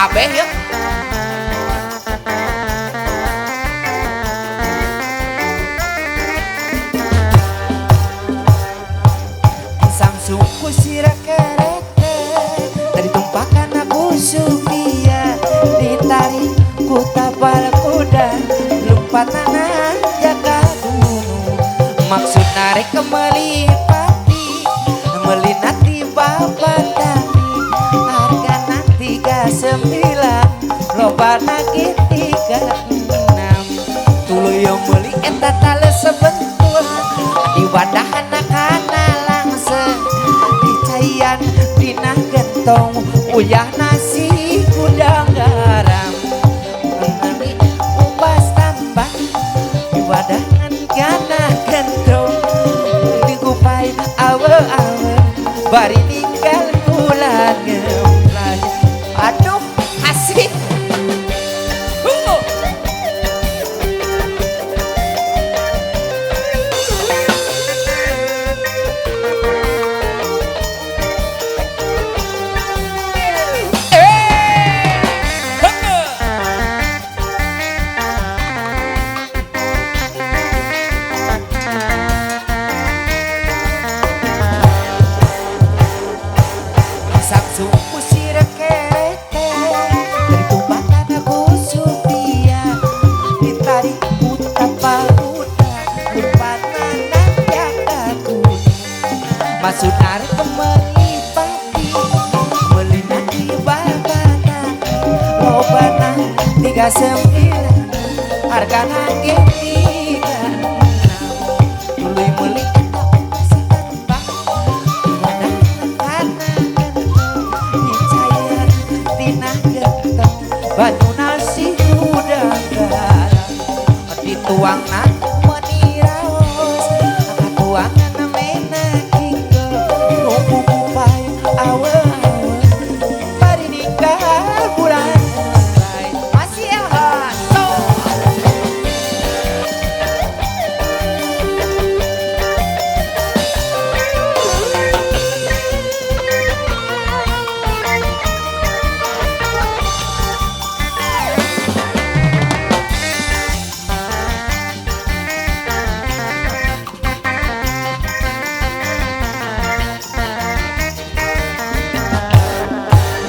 kabeh ya. Samsungku sirah kerete dari tumpakan aku supia ditarik ku tapal kuda lompat tanah jaga gunung maksud narik kemelipati melinati bapak tani harga nanti 39 loba nagi 36 tuluy yang meli eta tale sebentul di wadah anak-anak dicayan dina gentong uyah nasi gudang garam menami upas tambah di wadangan gana gentong dikupai awe-awe bari ninggal bulan ngemplay aduh asik Samsungku sirah kerete dari tumpakan aku supia ditarik ku tapal kuda lompat tanah jagaku masuk narik kemelipati melinati babana lobana 39 harga nangge 36 tuluy meuli eta upas tambah wadah banyu nasi udang garam dituang nak meniraos katuangan mena hingga nunggu kupai awe-awe bari nikah bulan mulai masih so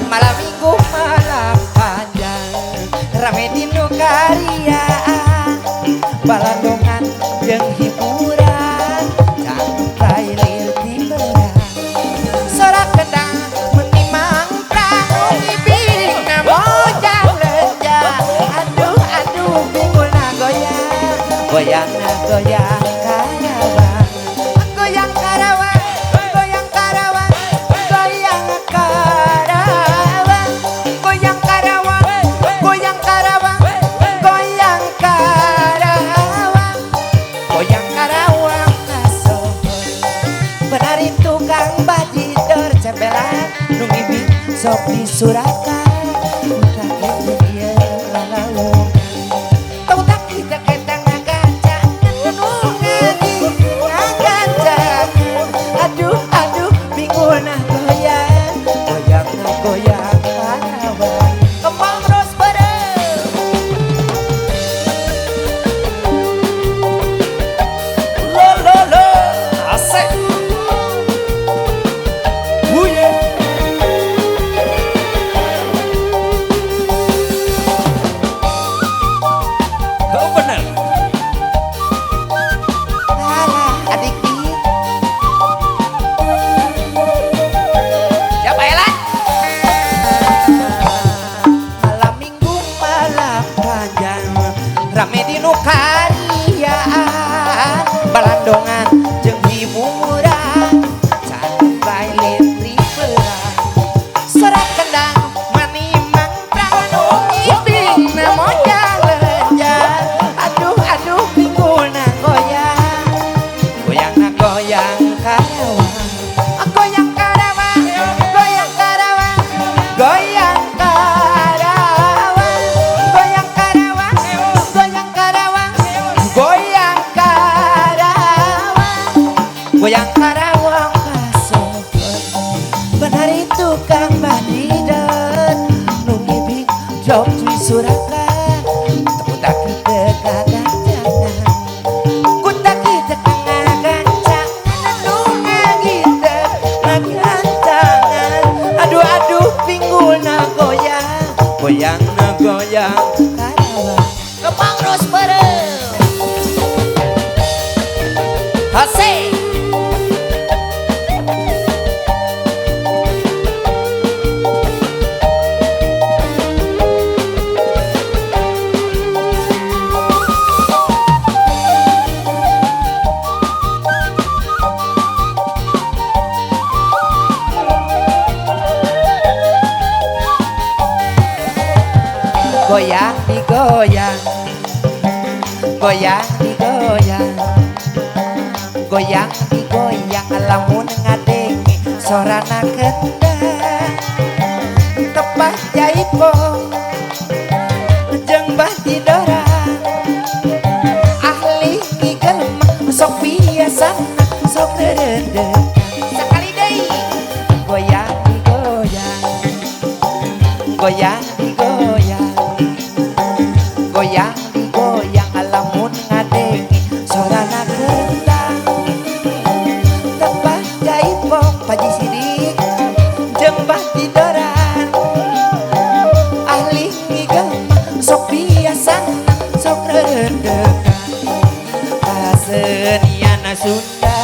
malam minggu malam panjang rame di nukariaan balandongan jeung hiburan cangkai lir di berang sorak kendang menimang pranu ibing mojang lenja aduh aduh bingulna goyang goyang goyang karawang goyang karawang goyang karawang goyang karawang goyang karawang goyang karawang goyang karawang goyang karawang kasohor penari tukang bajidor cembelan nu ngibing sok disurakan kakek dia lalaunan tau tak kita ketang ngagancang ngadi ngagancang aduh aduh bingulna goyang goyang goyang karawang kembang terus bareng lo asik buye oh bener alah adik ini siapa Elan malam minggu malam panjang rame di nukariaan balandongan jeung hiburan cangkai lir di berang sorak kendang menimang pranu ibing mojang lenja aduh aduh bingulna goyang goyangna goyang karawang goyang karawang goyang karawang goyang karawang goyang karawang goyang karawang goyang karawang goyang karawang kasohor penari tukang badidan nu ngibing Jok cuy suraka tak kita kagajangan ku tak kita kagajangan lunga kita kagajangan aduh aduh pinggul na goyang goyang na goyang karawang Kepang terus bareng Hase goyang digoyang goyang digoyang goyang digoyang lamun ngadengi sorana kendang tepat jaipong jeung bati dorang ahli ngigel sok biasana sok dedekan Sekali deui goyang digoyang goyang digoyang goyang digoyang lamun ngadengi sorana kendang tepat jaipong paji sidik jeung bati dorang ahli ngigel sok biasana sok redekan kasenian Sunda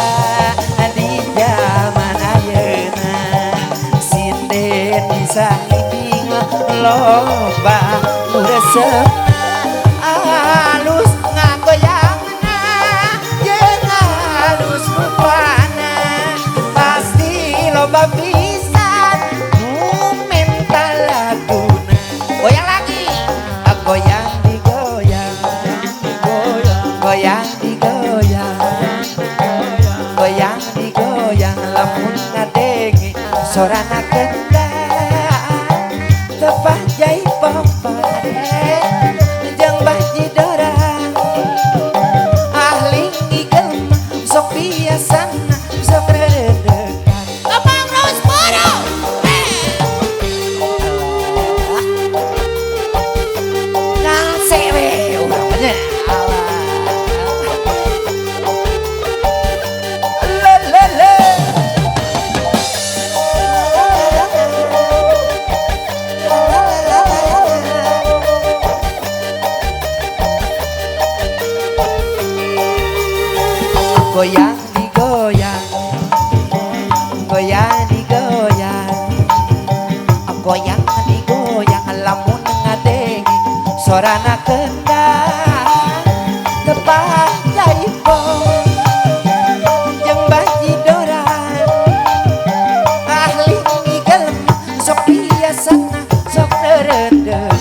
di zaman ayeuna sinden bisa ngiding loba resepna alus ngagoyangna jeung alus rupana pasti loba pisan nu minta laguna Goyang lagi goyang digoyang goyang digoyang goyang digoyang lamun ngadengi sorana kendang tepat jaipong pade jeung baji dorang ahli ngigel sok biasana sok redekan Kepang terus bareng nase we urang mah nya goyang digoyang goyang digoyang goyang digoyang lamun ngadengi sorana kendang tepat jaipong jeung baji dorang ahli ngigel sok biasana sok redekan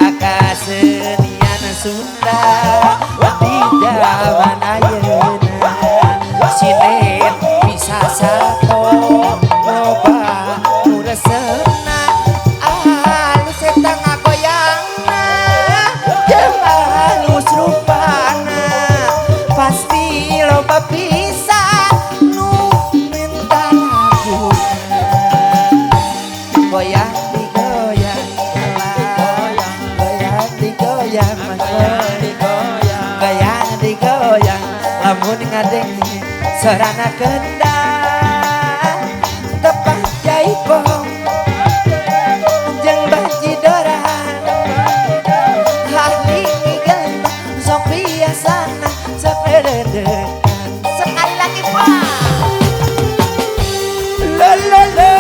akasenian Sunda di zaman ayeuna sinet bisa sato loba nu resepna alus eta ngagoyangna jeung alus rupana pasti loba pisan nu minta laguna goyang digoyang goyang digoyang goyang digoyang lamun ngadengi sorana kendang tepat jaipong jeung baji dorang ahli ngigel sok biasana sok redekan Sekali lagi Pak la la la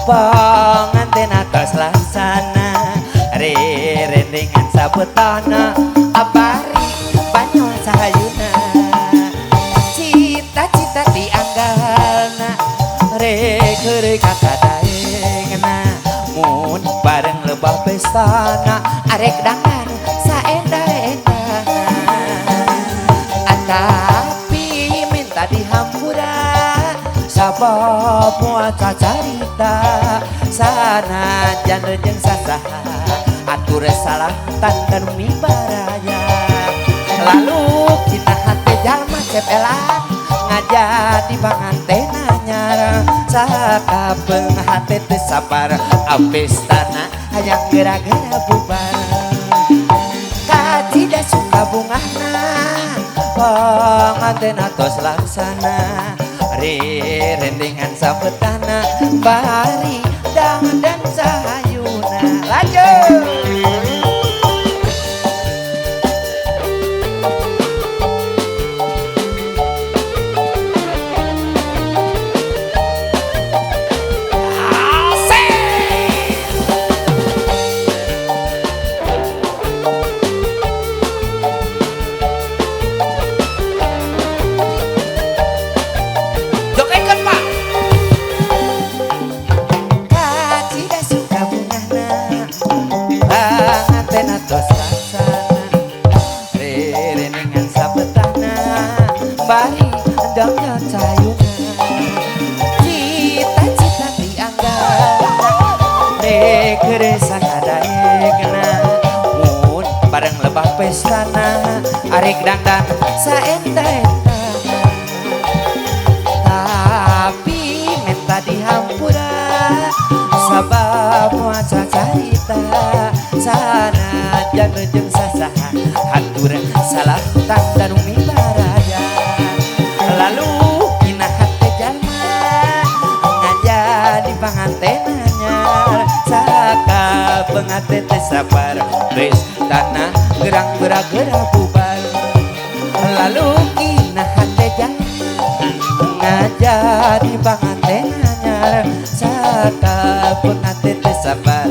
pengantin atas laksana rerendengan sabetana abari banyak sahayuna cita-cita dianggalna rek kakadaengna mun bareng lebah pestana arek dangan saenda-endana sabab muaca carita sanajan rejeng sasaha atur salah tanda mibaraya lalu kita hati jalma cepelan ngajak di panganten anyar sakapeng hati teu sabar abis tanah hayang gara-gara bubar kacida suka bungana panganten atos laksana rintingan sabetana bari dan sahayuna lanjut. Bari dengan sayuna cita-cita dianggap negeri sakadaegna mun bareng lebah pestana arik dangdan saenta-enta tapi menta dihampura sabab muaca carita sanajan rejeng sasaha haturan salah tanda nu mibaraya lalu kina hati jalma ngajak di panganten anyar saka penganten teh sabar geus tanah gerang gera-gera bubar lalu kina hati jalma ngajak di panganten anyar saka penganten teh sabar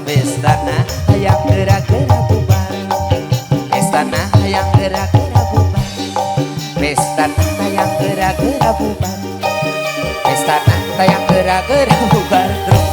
geus tanah hayang gera-gera bubar geus tanah hayang gera-gera bubar pestana tayang gera-gera bubar pestana tayang gera-gera bubar.